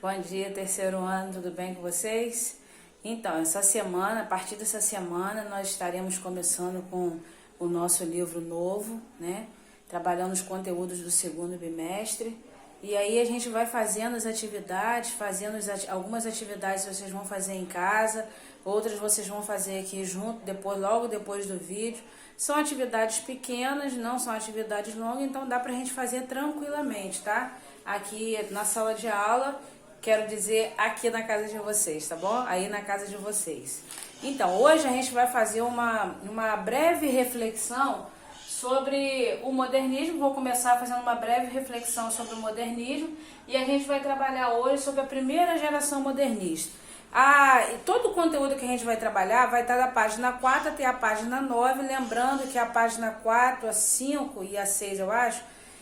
Bom dia, terceiro ano, tudo bem com vocês? Então, essa semana, a partir dessa semana, nós estaremos começando com o nosso livro novo, né? Trabalhando os conteúdos do segundo bimestre. E aí a gente vai fazendo as atividades, algumas atividades vocês vão fazer em casa, outras vocês vão fazer aqui junto, logo depois do vídeo. São atividades pequenas, não são atividades longas, então dá pra gente fazer tranquilamente, tá? Aqui na sala de aula, quero dizer aqui na casa de vocês, tá bom? Aí na casa de vocês. Então, hoje a gente vai fazer uma breve reflexão sobre o modernismo. Vou começar fazendo uma breve reflexão sobre o modernismo e a gente vai trabalhar hoje sobre a primeira geração modernista. E todo o conteúdo que a gente vai trabalhar vai estar da página 4 até a página 9, lembrando que a página 4, a 5 e a 6, eu acho,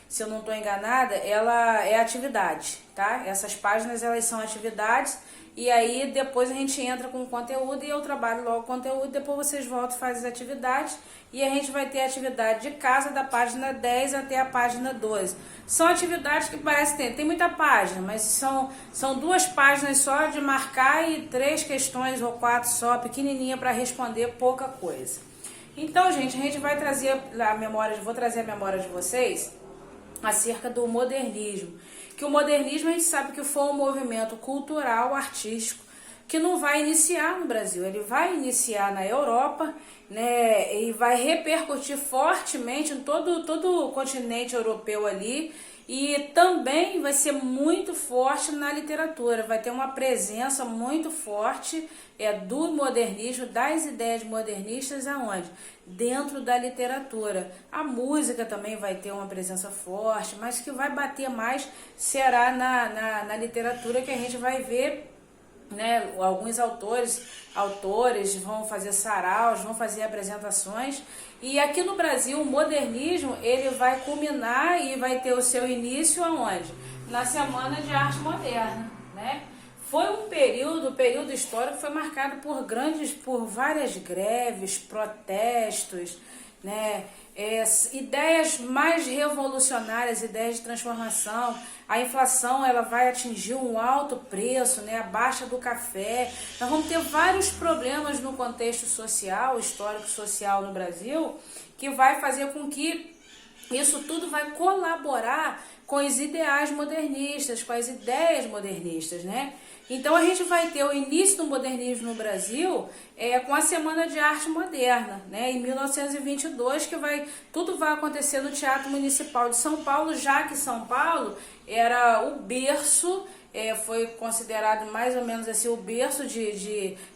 se eu não estou enganada, ela é atividade, tá? Essas páginas, elas são atividades, e aí depois a gente entra com o conteúdo e eu trabalho logo o conteúdo, depois vocês voltam e fazem as atividades, e a gente vai ter a atividade de casa da página 10 até a página 12. São atividades que parece que tem muita página, mas são 2 páginas só de marcar e 3 questões ou 4 só, pequenininha, para responder pouca coisa. Então, gente, a gente vai trazer vou trazer a memória de vocês acerca do modernismo. Que o modernismo, a gente sabe que foi um movimento cultural, artístico, que não vai iniciar no Brasil, ele vai iniciar na Europa, né, e vai repercutir fortemente em todo o continente europeu ali, e também vai ser muito forte na literatura, vai ter uma presença muito forte do modernismo, das ideias modernistas, aonde? Dentro da literatura. A música também vai ter uma presença forte, mas que vai bater mais será na literatura, que a gente vai ver, né, alguns autores vão fazer saraus, vão fazer apresentações. E aqui no Brasil, o modernismo, ele vai culminar e vai ter o seu início aonde? Na Semana de Arte Moderna, né? Foi um período histórico que foi marcado por várias greves, protestos, né? Ideias mais revolucionárias, ideias de transformação. A inflação, ela vai atingir um alto preço, né? A baixa do café. Nós vamos ter vários problemas no contexto social, histórico-social no Brasil, que vai fazer com que isso tudo vai colaborar com os ideais modernistas, com as ideias modernistas, né? Então a gente vai ter o início do modernismo no Brasil com a Semana de Arte Moderna, né? Em 1922, tudo vai acontecer no Teatro Municipal de São Paulo, já que São Paulo era o berço, foi considerado mais ou menos assim o berço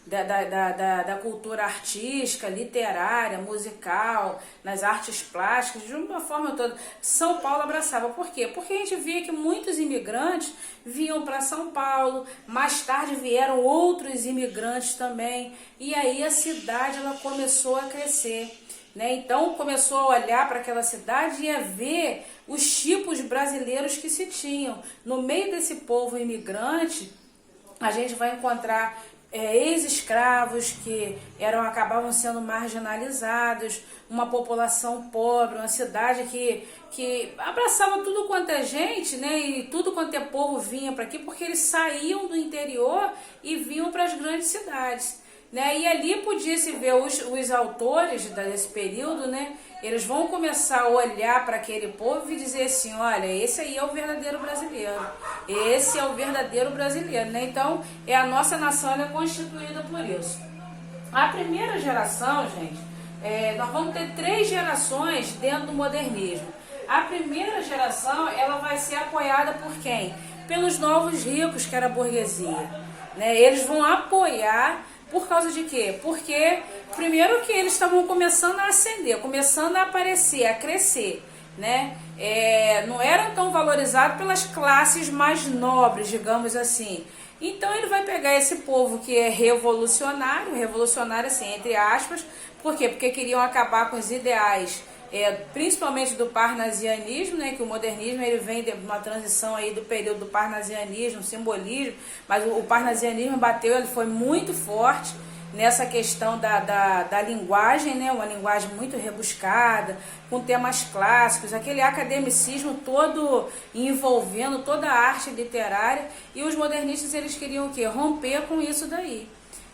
da cultura artística, literária, musical, nas artes plásticas, de uma forma toda. São Paulo abraçava. Por quê? Porque a gente via que muitos imigrantes vinham para São Paulo, mais tarde vieram outros imigrantes também, e aí a cidade, ela começou a crescer, né? Então começou a olhar para aquela cidade e a ver os tipos brasileiros que se tinham. No meio desse povo imigrante, a gente vai encontrar ex-escravos que acabavam sendo marginalizados, uma população pobre, uma cidade que abraçava tudo quanto é gente, né? E tudo quanto é povo vinha para aqui, porque eles saíam do interior e vinham para as grandes cidades, né? E ali podia-se ver os autores desse período, né? Eles vão começar a olhar para aquele povo e dizer assim: olha, esse aí é o verdadeiro brasileiro, esse é o verdadeiro brasileiro, né? Então, a nossa nação é constituída por isso. A primeira geração, gente, nós vamos ter 3 gerações dentro do modernismo. A primeira geração, ela vai ser apoiada por quem? Pelos novos ricos, que era a burguesia, né? Eles vão apoiar. Por causa de quê? Porque, primeiro, que eles estavam começando a ascender, começando a aparecer, a crescer, né? Não eram tão valorizados pelas classes mais nobres, digamos assim. Então ele vai pegar esse povo que é revolucionário assim, entre aspas. Por quê? Porque queriam acabar com os ideais, principalmente do parnasianismo, né, que o modernismo ele vem de uma transição aí do período do parnasianismo, simbolismo, mas o parnasianismo bateu, ele foi muito forte, nessa questão da linguagem, né? Uma linguagem muito rebuscada, com temas clássicos, aquele academicismo todo envolvendo toda a arte literária, e os modernistas eles queriam o quê? Romper com isso daí.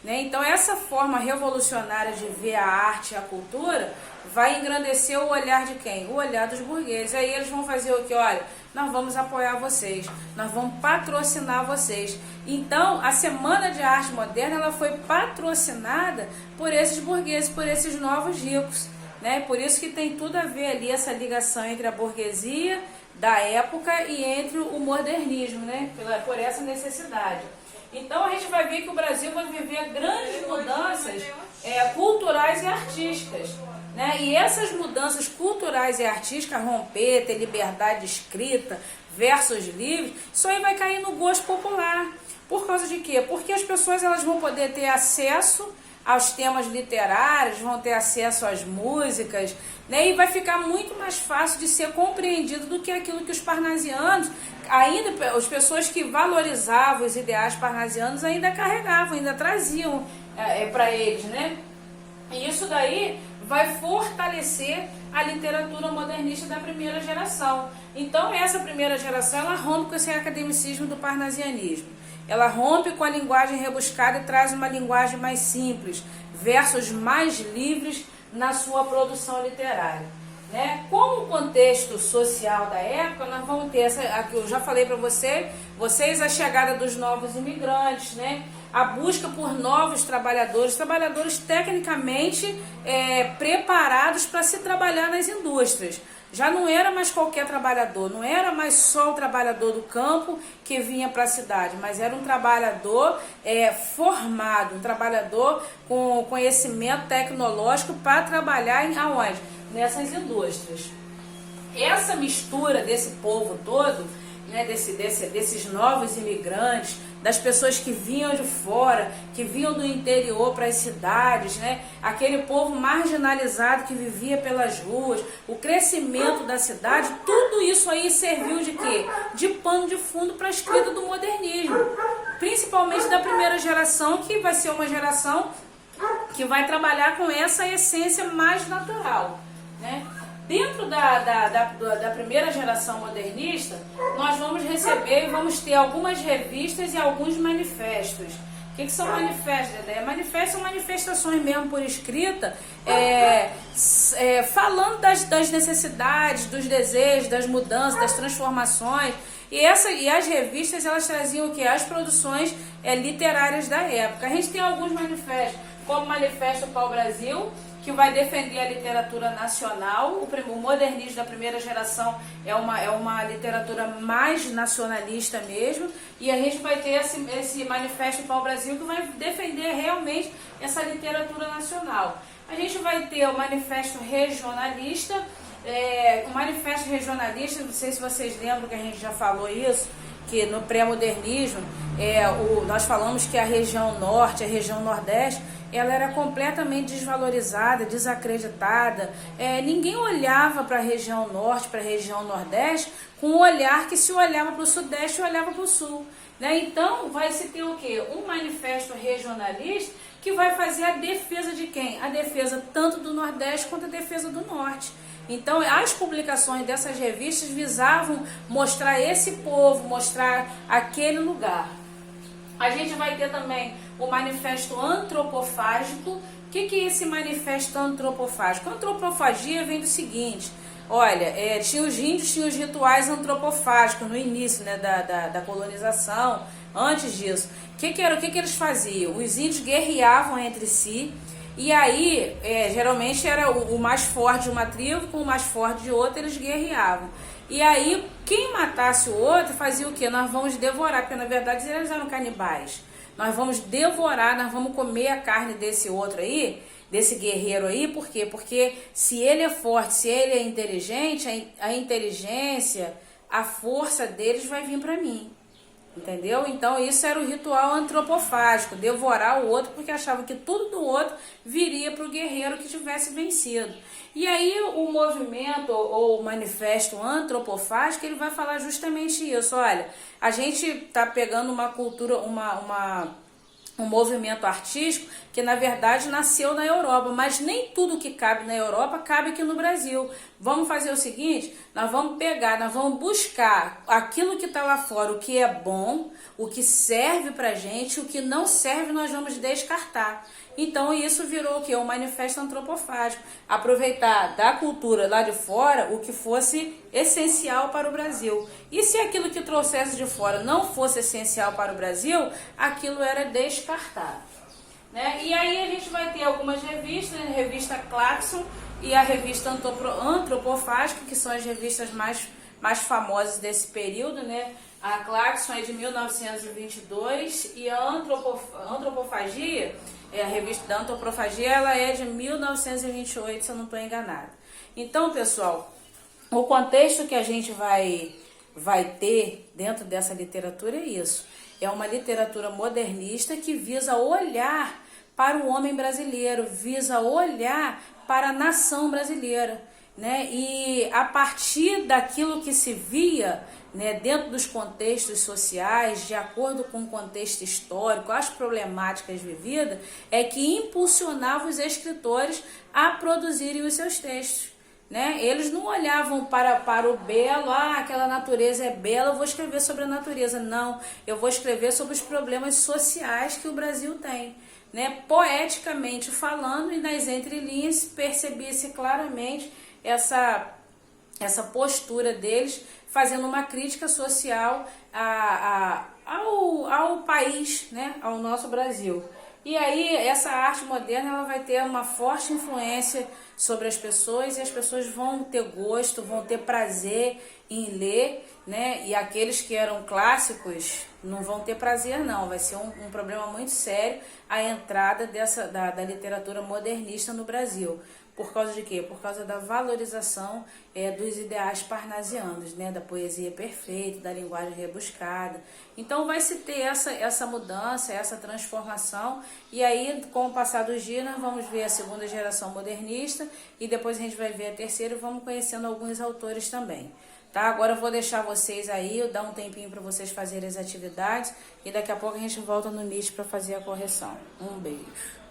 Né? Então essa forma revolucionária de ver a arte e a cultura vai engrandecer o olhar de quem? O olhar dos burgueses. Aí eles vão fazer o que? Olha, nós vamos apoiar vocês, nós vamos patrocinar vocês. Então a Semana de Arte Moderna ela foi patrocinada por esses burgueses, por esses novos ricos. Né? Por isso que tem tudo a ver ali essa ligação entre a burguesia da época e entre o modernismo, né? Por essa necessidade. Então a gente vai ver que o Brasil vai viver grandes mudanças culturais e artísticas. Né? E essas mudanças culturais e artísticas, romper, ter liberdade de escrita, versos livres, isso aí vai cair no gosto popular. Por causa de quê? Porque as pessoas elas vão poder ter acesso aos temas literários, vão ter acesso às músicas, né? E vai ficar muito mais fácil de ser compreendido do que aquilo que os parnasianos, ainda as pessoas que valorizavam os ideais parnasianos ainda carregavam, ainda traziam para eles, né? E isso daí vai fortalecer a literatura modernista da primeira geração. Então essa primeira geração ela rompe com esse academicismo do parnasianismo. Ela rompe com a linguagem rebuscada e traz uma linguagem mais simples, versos mais livres na sua produção literária. Né? Como o contexto social da época, nós vamos ter, eu já falei para vocês, a chegada dos novos imigrantes, né? A busca por novos trabalhadores tecnicamente preparados para se trabalhar nas indústrias. Já não era mais qualquer trabalhador, não era mais só o trabalhador do campo que vinha para a cidade, mas era um trabalhador formado, um trabalhador com conhecimento tecnológico para trabalhar aonde? Nessas indústrias. Essa mistura desse povo todo, né, desses novos imigrantes, das pessoas que vinham de fora, que vinham do interior para as cidades, né? Aquele povo marginalizado que vivia pelas ruas, o crescimento da cidade, tudo isso aí serviu de quê? De pano de fundo para a escrita do modernismo, principalmente da primeira geração, que vai ser uma geração que vai trabalhar com essa essência mais natural, né? Dentro da primeira geração modernista, nós vamos receber e vamos ter algumas revistas e alguns manifestos. O que são manifestos? Manifestos são manifestações mesmo por escrita, falando das necessidades, dos desejos, das mudanças, das transformações. E as revistas elas traziam o quê? As produções literárias da época. A gente tem alguns manifestos, como o Manifesto Pau-Brasil, que vai defender a literatura nacional. O modernismo da primeira geração é uma literatura mais nacionalista mesmo, e a gente vai ter esse Manifesto Pau-Brasil que vai defender realmente essa literatura nacional. A gente vai ter o Manifesto Regionalista. O Manifesto Regionalista, não sei se vocês lembram que a gente já falou isso, que no pré-modernismo nós falamos que a região norte, a região nordeste, ela era completamente desvalorizada, desacreditada. Ninguém olhava para a região norte, para a região nordeste, com o olhar que se olhava para o sudeste e olhava para o sul. Né? Então, vai se ter o quê? Um manifesto regionalista que vai fazer a defesa de quem? A defesa tanto do nordeste quanto a defesa do norte. Então, as publicações dessas revistas visavam mostrar esse povo, mostrar aquele lugar. A gente vai ter também o manifesto antropofágico. O que é esse manifesto antropofágico? A antropofagia vem do seguinte: olha, tinha os índios, tinha os rituais antropofágicos no início, né, da colonização. Antes disso, o que eles faziam? Os índios guerreavam entre si. E aí, geralmente era o mais forte de uma tribo com o mais forte de outra, eles guerreavam. E aí, quem matasse o outro fazia o quê? Nós vamos devorar, porque na verdade eles eram canibais. Nós vamos devorar, nós vamos comer a carne desse outro aí, desse guerreiro aí. Por quê? Porque se ele é forte, se ele é inteligente, a inteligência, a força deles vai vir para mim. Entendeu? Então isso era o ritual antropofágico, devorar o outro, porque achavam que tudo do outro viria para o guerreiro que tivesse vencido. E aí o movimento ou o manifesto antropofágico, ele vai falar justamente isso. Olha, a gente está pegando uma cultura, um movimento artístico que na verdade nasceu na Europa, mas nem tudo que cabe na Europa cabe aqui no Brasil. Vamos fazer o seguinte, nós vamos pegar, nós vamos buscar aquilo que está lá fora, o que é bom, o que serve pra gente, o que não serve nós vamos descartar. Então isso virou o que? Um manifesto antropofágico. Aproveitar da cultura lá de fora o que fosse essencial para o Brasil. E se aquilo que trouxesse de fora não fosse essencial para o Brasil, aquilo era descartado. Né? E aí a gente vai ter algumas revistas, a revista Claxon e a revista Antropofágica, que são as revistas mais famosas desse período, né? A Claxon é de 1922 e a Antropofagia, a revista da Antropofagia, ela é de 1928, se eu não estou enganada. Então, pessoal, o contexto que a gente vai ter dentro dessa literatura é isso. É uma literatura modernista que visa olhar para o homem brasileiro, visa olhar para a nação brasileira, né? E a partir daquilo que se via, né, dentro dos contextos sociais, de acordo com o contexto histórico, as problemáticas vividas, é que impulsionava os escritores a produzirem os seus textos. Né? Eles não olhavam para o belo, aquela natureza é bela, eu vou escrever sobre a natureza. Não, eu vou escrever sobre os problemas sociais que o Brasil tem. Né? Poeticamente falando, e nas entrelinhas percebia-se claramente essa postura deles, fazendo uma crítica social ao país, né? Ao nosso Brasil. E aí essa arte moderna ela vai ter uma forte influência sobre as pessoas, e as pessoas vão ter gosto, vão ter prazer em ler, né? E aqueles que eram clássicos não vão ter prazer não, vai ser um problema muito sério a entrada da literatura modernista no Brasil. Por causa de quê? Por causa da valorização dos ideais parnasianos, né? Da poesia perfeita, da linguagem rebuscada. Então vai se ter essa mudança, essa transformação, e aí com o passar dos dias nós vamos ver a segunda geração modernista e depois a gente vai ver a terceira e vamos conhecendo alguns autores também. Tá? Agora eu vou deixar vocês aí, eu dar um tempinho para vocês fazerem as atividades e daqui a pouco a gente volta no Meet para fazer a correção. Um beijo.